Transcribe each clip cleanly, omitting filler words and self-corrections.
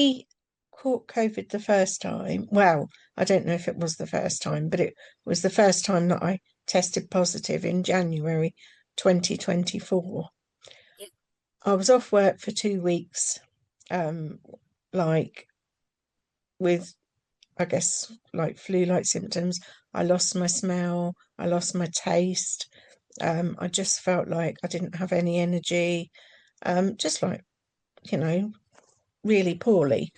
I caught COVID the first time, well, I don't know if it was the first time, but it was the first time that I tested positive in January 2024. I was off work for 2 weeks, like with, I guess, like flu-like symptoms. I lost my smell, I lost my taste. I just felt like I didn't have any energy, just like, really poorly.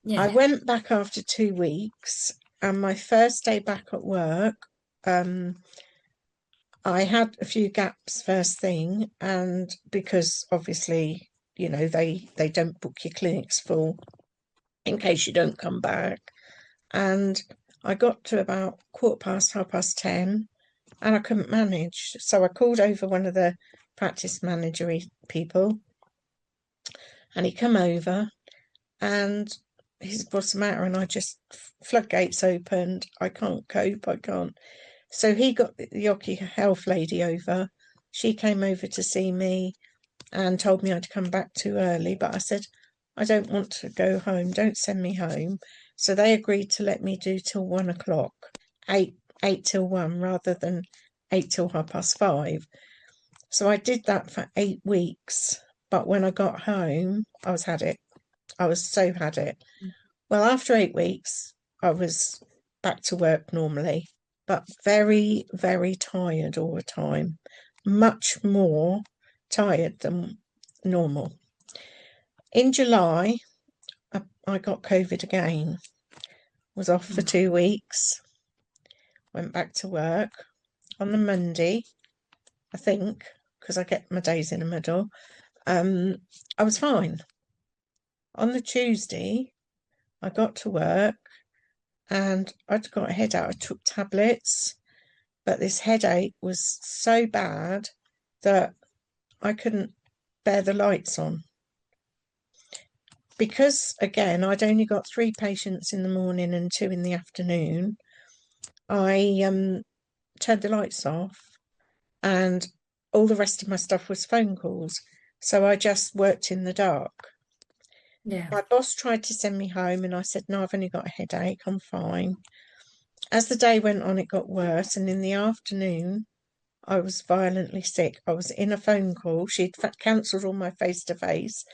I Yeah. went back after 2 weeks, and my first day back at work, I had a few gaps first thing, and because obviously, they don't book your clinics full in case you don't come back. And I got to about 10:15, and I couldn't manage. So I called over one of the practice managery people, and he come over, and he said, "What's the matter?" And I just, floodgates opened. I can't cope. I can't. So he got the Yoki health lady over. She came over to see me and told me I'd come back too early. But I said, I don't want to go home. Don't send me home. So they agreed to let me do till 1 o'clock, eight till 1 rather than 8 till 5:30. So I did that for 8 weeks. But when I got home, I had it. I was so had it. Well, after 8 weeks, I was back to work normally, but very, very tired all the time, much more tired than normal. In July, I got COVID again, was off for 2 weeks, went back to work on the Monday, I think, because I get my days in the middle. I was fine. On the Tuesday, I got to work and I'd got a headache. I took tablets, but this headache was so bad that I couldn't bear the lights on. Because, again, I'd only got 3 patients in the morning and 2 in the afternoon, I turned the lights off, and all the rest of my stuff was phone calls. So I just worked in the dark. Yeah. My boss tried to send me home, and I said, no, I've only got a headache, I'm fine. As the day went on, it got worse, and in the afternoon, I was violently sick. I was in a phone call. She'd cancelled all my face-to-face.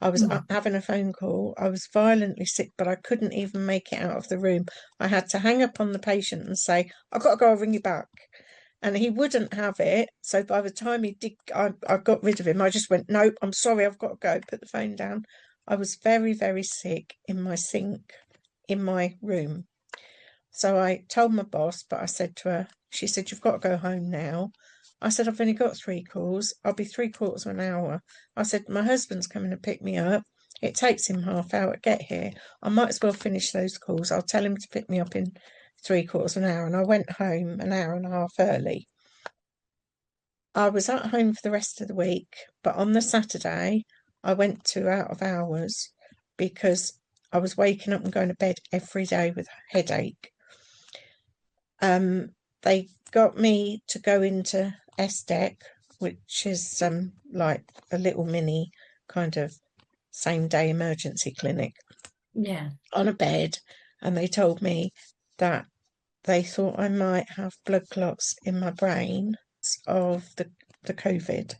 I was having a phone call. I was violently sick, but I couldn't even make it out of the room. I had to hang up on the patient and say, I've got to go, I'll ring you back. And he wouldn't have it. So by the time he did, I got rid of him. I just went, nope, I'm sorry, I've got to go. Put the phone down. I was very, very sick in my sink in my room. So I told my boss, but I said to her, she said, you've got to go home now. I said, I've only got 3 calls. I'll be 3/4 of an hour. I said, my husband's coming to pick me up. It takes him half hour to get here. I might as well finish those calls. I'll tell him to pick me up in 3/4 of an hour. And I went home an hour and a half early. I was at home for the rest of the week, but on the Saturday, I went to out of hours because I was waking up and going to bed every day with a headache. They got me to go into SDEC, which is like a little mini kind of same-day emergency clinic, Yeah. on a bed, and they told me that they thought I might have blood clots in my brain of the COVID.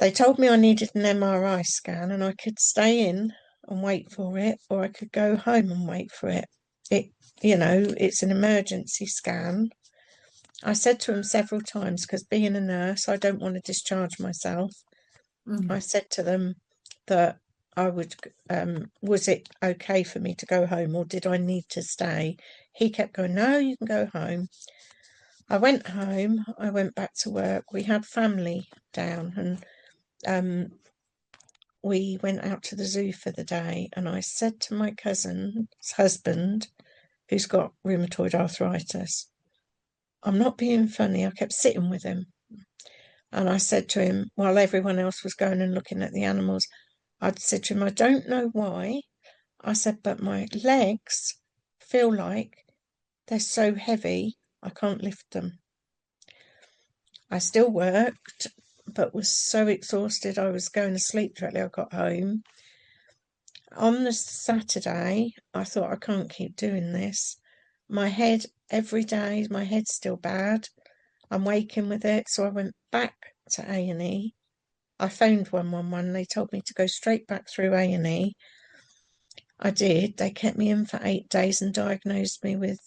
They told me I needed an MRI scan and I could stay in and wait for it, or I could go home and wait for it. It's an emergency scan. I said to them several times, because being a nurse, I don't want to discharge myself. I said to them that I would, was it okay for me to go home or did I need to stay? He kept going, no, you can go home. I went home, I went back to work. We had family down and we went out to the zoo for the day. And I said to my cousin's husband, who's got rheumatoid arthritis, I'm not being funny. I kept sitting with him. And I said to him, while everyone else was going and looking at the animals, I'd said to him, I don't know why. I said, but my legs feel like they're so heavy, I can't lift them. I still worked, but was so exhausted, I was going to sleep directly I got home. On the Saturday, I thought I can't keep doing this. My head, every day, my head's still bad. I'm waking with it. So I went back to A&E. I phoned 111. They told me to go straight back through A&E. I did. They kept me in for 8 days and diagnosed me with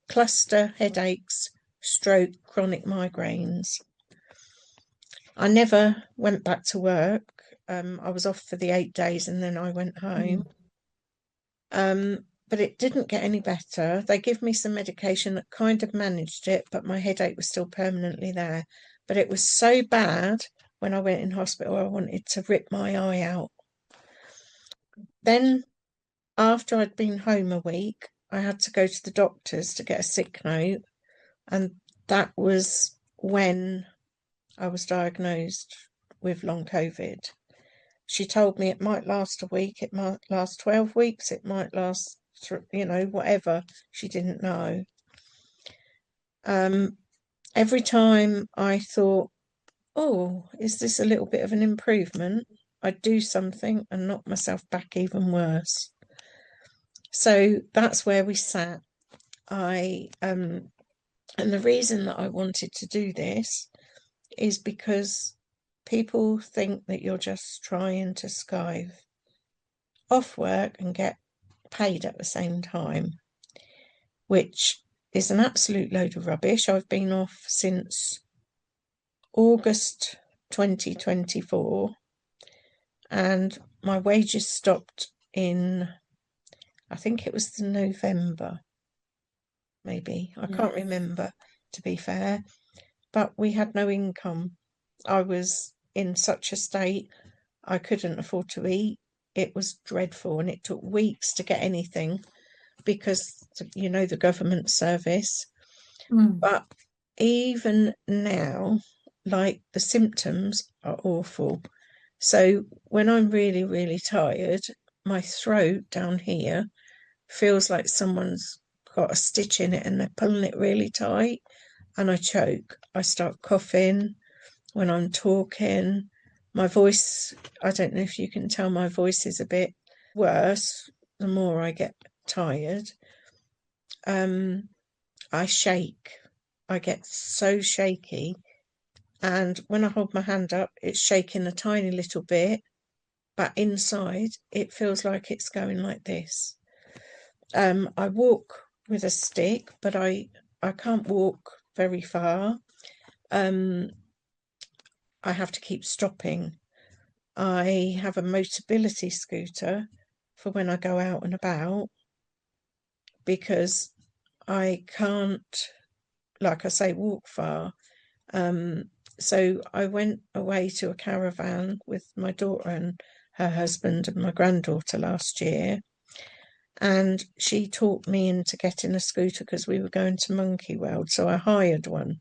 cluster headaches, stroke, chronic migraines. I never went back to work. I was off for the 8 days and then I went home. But it didn't get any better. They give me some medication that kind of managed it, but my headache was still permanently there. But it was so bad when I went in hospital, I wanted to rip my eye out. Then, after I'd been home a week, I had to go to the doctors to get a sick note. And that was when I was diagnosed with long COVID. She told me it might last a week, it might last 12 weeks, it might last, whatever. She didn't know. Every time I thought, oh, is this a little bit of an improvement? I'd do something and knock myself back even worse. So that's where we sat. And the reason that I wanted to do this is because people think that you're just trying to skive off work and get paid at the same time, which is an absolute load of rubbish. I've been off since August 2024 and my wages stopped in, I think it was the November, maybe. I can't remember, to be fair, but we had no income. I was in such a state, I couldn't afford to eat. It was dreadful and it took weeks to get anything because, the government service. But even now, like, the symptoms are awful. So when I'm really, really tired, my throat down here feels like someone's got a stitch in it and they're pulling it really tight and I choke. I start coughing when I'm talking. My voice, I don't know if you can tell, my voice is a bit worse the more I get tired. I shake. I get so shaky. And when I hold my hand up, it's shaking a tiny little bit, but inside it feels like it's going like this. I walk with a stick, but I can't walk very far. I have to keep stopping. I have a Motability scooter for when I go out and about because I can't, like I say, walk far. So I went away to a caravan with my daughter and her husband and my granddaughter last year. And she talked me into getting a scooter because we were going to Monkey World. So I hired one.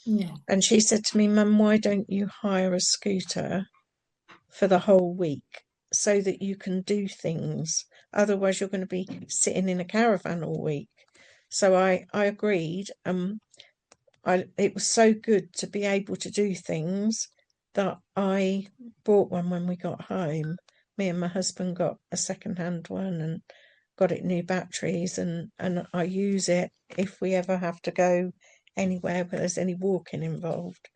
Yeah. And she said to me, Mum, why don't you hire a scooter for the whole week so that you can do things? Otherwise, you're going to be sitting in a caravan all week. So I agreed. It was so good to be able to do things that I bought one when we got home. Me and my husband got a second-hand one and got it new batteries, and I use it if we ever have to go anywhere where there's any walking involved.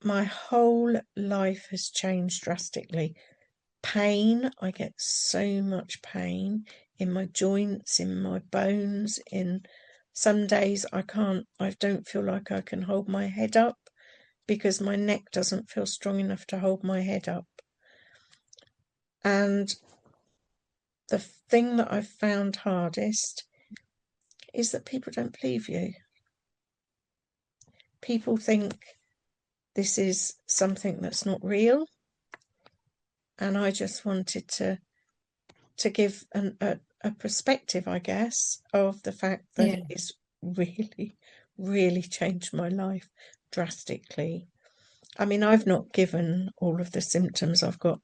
My whole life has changed drastically. Pain, I get so much pain in my joints, in my bones, in some days I don't feel like I can hold my head up because my neck doesn't feel strong enough to hold my head up. And the thing that I've found hardest is that people don't believe you. People think this is something that's not real. And I just wanted to give a perspective, I guess, of the fact that it's really, really changed my life drastically. I mean, I've not given all of the symptoms. I've got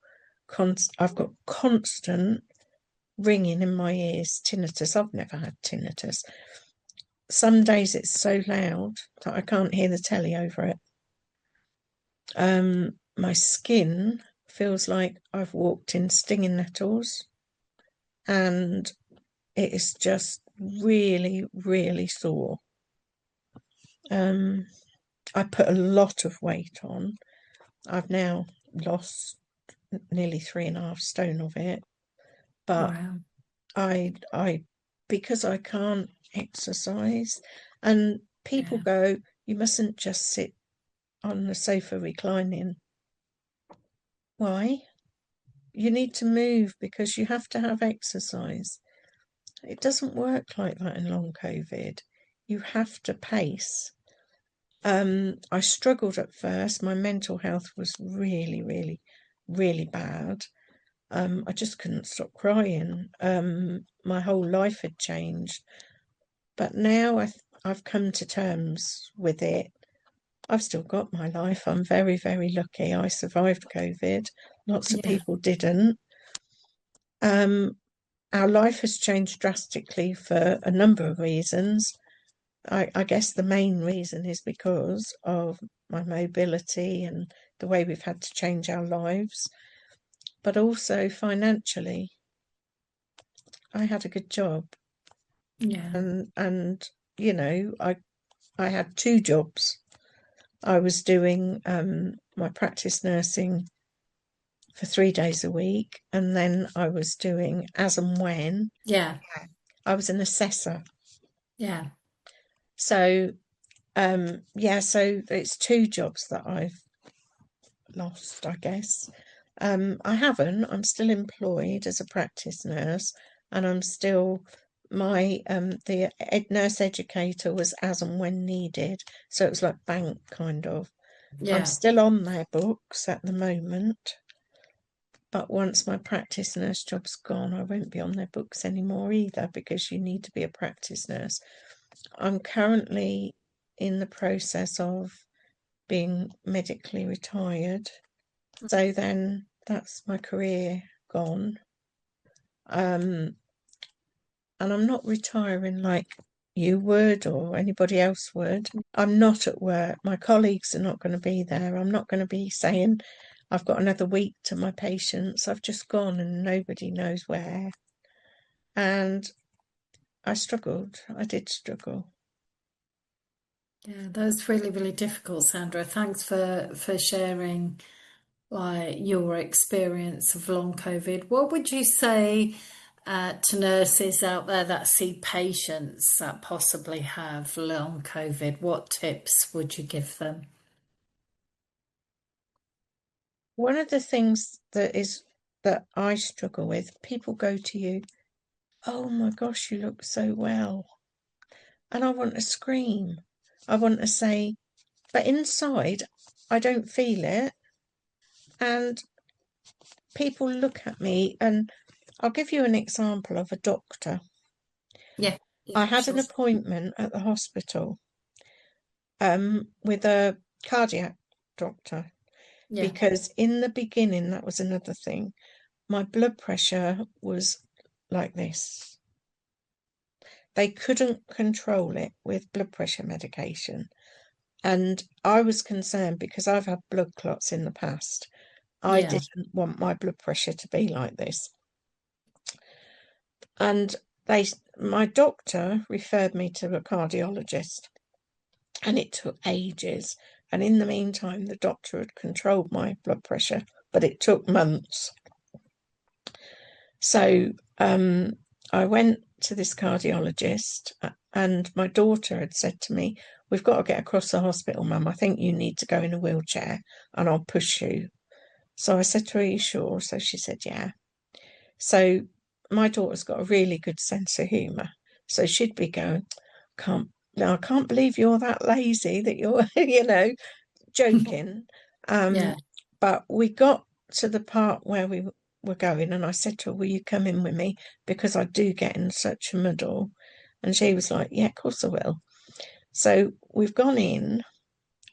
constant ringing in my ears, tinnitus. I've never had tinnitus. Some days it's so loud that I can't hear the telly over it. My skin feels like I've walked in stinging nettles, and it is just really, really sore. I put a lot of weight on. I've now lost nearly 3.5 stone of it, but Wow. I because I can't exercise, and people Yeah. go, you mustn't just sit on the sofa reclining. Why? You need to move because you have to have exercise. It doesn't work like that in long COVID. You have to pace. I struggled at first. My mental health was really, really, really bad. I just couldn't stop crying. My whole life had changed. But now I've come to terms with it. I've still got my life. I'm very, very lucky. I survived COVID. Lots of Yeah. people didn't. Our life has changed drastically for a number of reasons. I guess the main reason is because of my mobility and the way we've had to change our lives, but also financially. I had a good job, Yeah. and you know, I had 2 jobs. I was doing my practice nursing for 3 days a week, and then I was doing as and when. Yeah. I was an assessor. Yeah. So yeah, so it's 2 jobs that I've lost, I guess. I haven't. I'm still employed as a practice nurse, and I'm still my the nurse educator was as and when needed, so it was like bank kind of. I'm Yeah. still on their books at the moment, but once my practice nurse job's gone, I won't be on their books anymore either because you need to be a practice nurse. I'm currently in the process of being medically retired. So then that's my career gone. And I'm not retiring like you would or anybody else would. I'm not at work. My colleagues are not going to be there. I'm not going to be saying I've got another week to my patients. I've just gone and nobody knows where. And I struggled. I did struggle. Yeah, that's really, really difficult, Sandra. Thanks for sharing like your experience of long COVID. What would you say to nurses out there that see patients that possibly have long COVID? What tips would you give them? One of the things that I struggle with, people go to you, oh my gosh, you look so well. And I want to scream. I want to say, but inside, I don't feel it. And people look at me, and I'll give you an example of a doctor. Yeah, yeah, I had an sure. appointment at the hospital with a cardiac doctor Yeah, because in the beginning, that was another thing. My blood pressure was like this. They couldn't control it with blood pressure medication. And I was concerned because I've had blood clots in the past. I yeah, didn't want my blood pressure to be like this. And my doctor referred me to a cardiologist, and it took ages. And in the meantime, the doctor had controlled my blood pressure, but it took months. So I went to this cardiologist, and my daughter had said to me, we've got to get across the hospital, Mum. I think you need to go in a wheelchair and I'll push you. So I said to her, are you sure? So she said, yeah. So my daughter's got a really good sense of humour. So she'd be going, I can't believe you're that lazy that you're, joking. yeah, But we got to the part where we were going, and I said to her, will you come in with me? Because I do get in such a muddle. And she was like, yeah, of course I will. So we've gone in,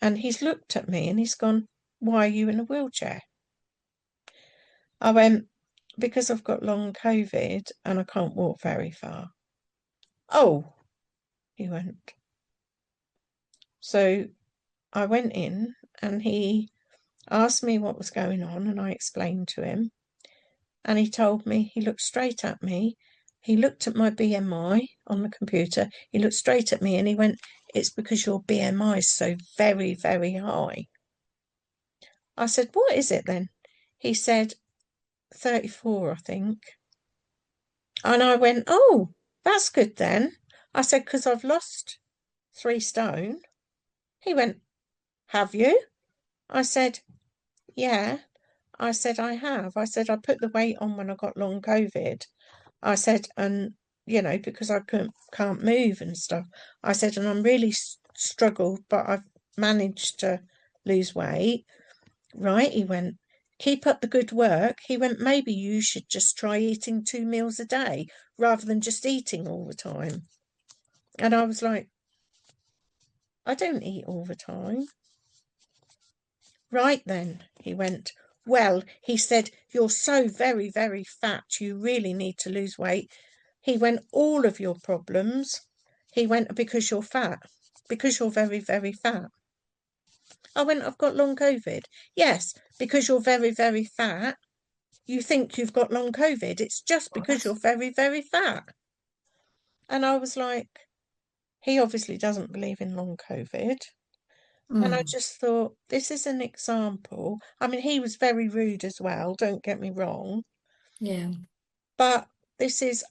and he's looked at me and he's gone, why are you in a wheelchair? I went, because I've got long COVID and I can't walk very far. Oh, he went. So I went in and he asked me what was going on, and I explained to him. And he told me, he looked straight at me. He looked at my BMI on the computer. He looked straight at me and he went, "It's because your BMI is so very, very high." I said, "What is it then?" He said, 34, I think. And I went, "Oh, that's good then." I said, "Because I've lost 3 stone." He went, "Have you?" I said, "Yeah." I said, "I have." I said, "I put the weight on when I got long COVID." I said, "And, because I can't move and stuff." I said, "And I'm really struggled, but I've managed to lose weight." Right? He went, "Keep up the good work." He went, "Maybe you should just try eating 2 meals a day rather than just eating all the time." And I was like, "I don't eat all the time." "Right then," he went, "well," he said, "you're so very, very fat. You really need to lose weight." He went, "All of your problems," he went, "because you're fat, because you're very, very fat." I went, "I've got long COVID." "Yes, because you're very, very fat. You think you've got long COVID. It's just because you're very, very fat." And I was like, he obviously doesn't believe in long COVID. And I Mm. just thought, this is an example. I mean, he was very rude as well, don't get me wrong. Yeah. But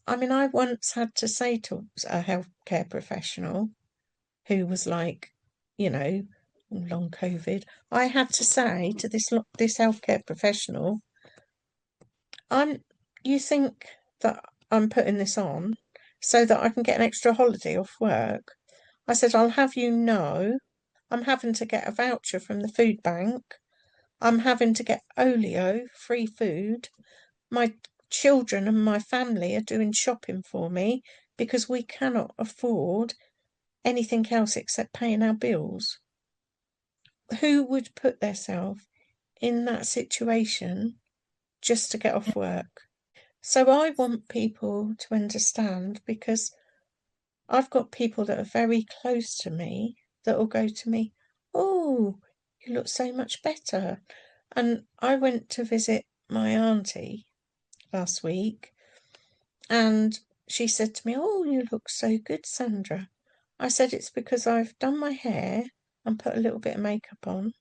I mean, I once had to say to a healthcare professional who was like, long COVID, I had to say to this healthcare professional, you think that I'm putting this on so that I can get an extra holiday off work?" I said, "I'll have you know, I'm having to get a voucher from the food bank. I'm having to get Olio, free food. My children and my family are doing shopping for me because we cannot afford anything else except paying our bills." Who would put themselves in that situation just to get off work? So I want people to understand, because I've got people that are very close to me that will go to me, "Oh, you look so much better." And I went to visit my auntie last week, and she said to me, "Oh, you look so good, Sandra." I said, "It's because I've done my hair and put a little bit of makeup on."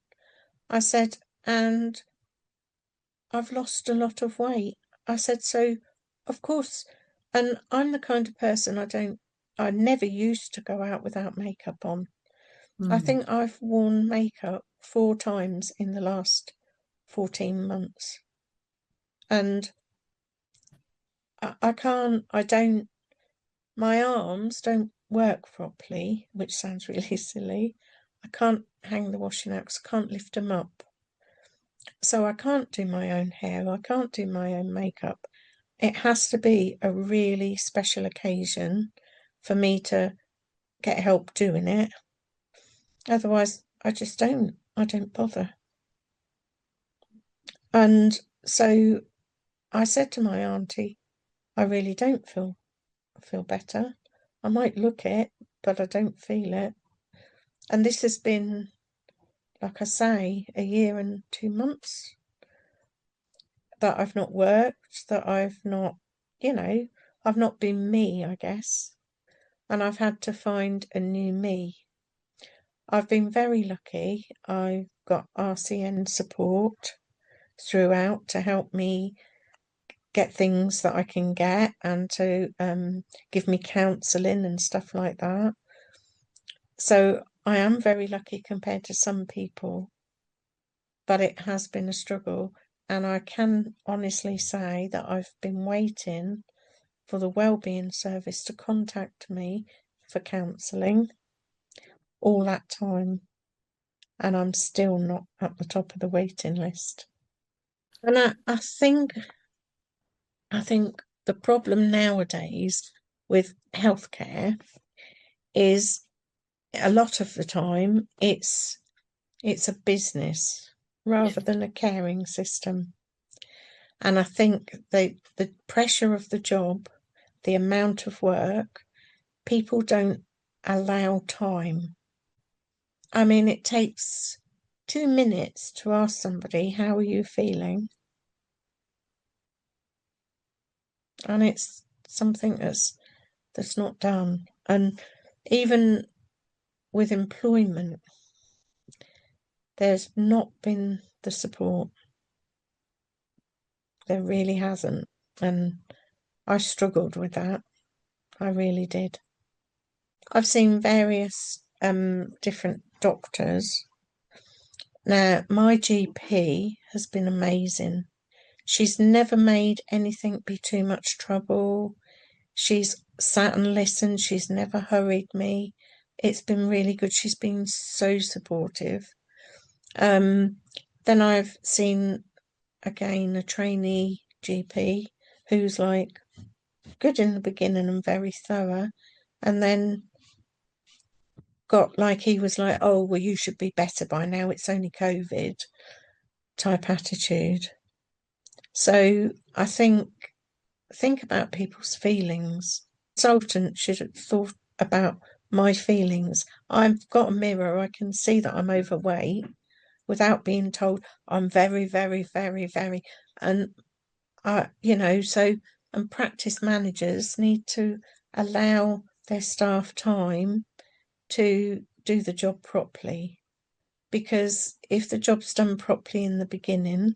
I said, "And I've lost a lot of weight." I said, "So, of course," and I'm the kind of person I never used to go out without makeup on. I Mm. think I've worn makeup 4 times in the last 14 months. And I don't, my arms don't work properly, which sounds really silly. I can't hang the washing out because I can't lift them up. So I can't do my own hair. I can't do my own makeup. It has to be a really special occasion for me to get help doing it. Otherwise, I don't bother. And so I said to my auntie, "I really don't feel better. I might look it, but I don't feel it." And this has been, like I say, a year and 2 months that I've not worked, that you know, I've not been me, I guess. And I've had to find a new me. I've been very lucky. I've got RCN support throughout to help me get things that I can get, and to give me counselling and stuff like that. So I am very lucky compared to some people, but it has been a struggle. And I can honestly say that I've been waiting for the wellbeing service to contact me for counselling all that time, and I'm still not at the top of the waiting list. And I think the problem nowadays with healthcare is, a lot of the time it's a business Yeah. rather than a caring system. And I think the pressure of the job, the amount of work, people don't allow time. I mean, it takes 2 minutes to ask somebody, how are you feeling? And it's something that's not done. And even with employment, there's not been the support. There really hasn't. And I struggled with that. I really did. I've seen various different doctors. Now, my GP has been amazing. She's never made anything be too much trouble. She's sat and listened. She's never hurried me. It's been really good. She's been so supportive. Then I've seen, again, a trainee GP who's like good in the beginning and very thorough. And then got like, he was like, oh, well, you should be better by now. It's only COVID type attitude. So I think about people's feelings. Consultant should have thought about my feelings. I've got a mirror. I can see that I'm overweight without being told I'm very, very, very, very. And so, and practice managers need to allow their staff time to do the job properly. Because if the job's done properly in the beginning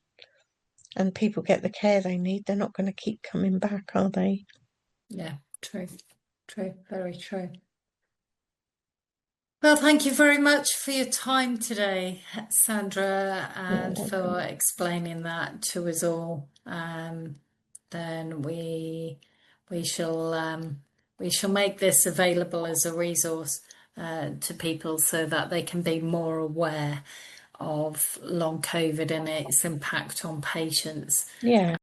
and people get the care they need, they're not going to keep coming back, are they? Yeah, true, very true. Well, thank you very much for your time today, Sandra, and for explaining that to us all. Then we shall make this available as a resource to people so that they can be more aware of long COVID and its impact on patients. Yeah.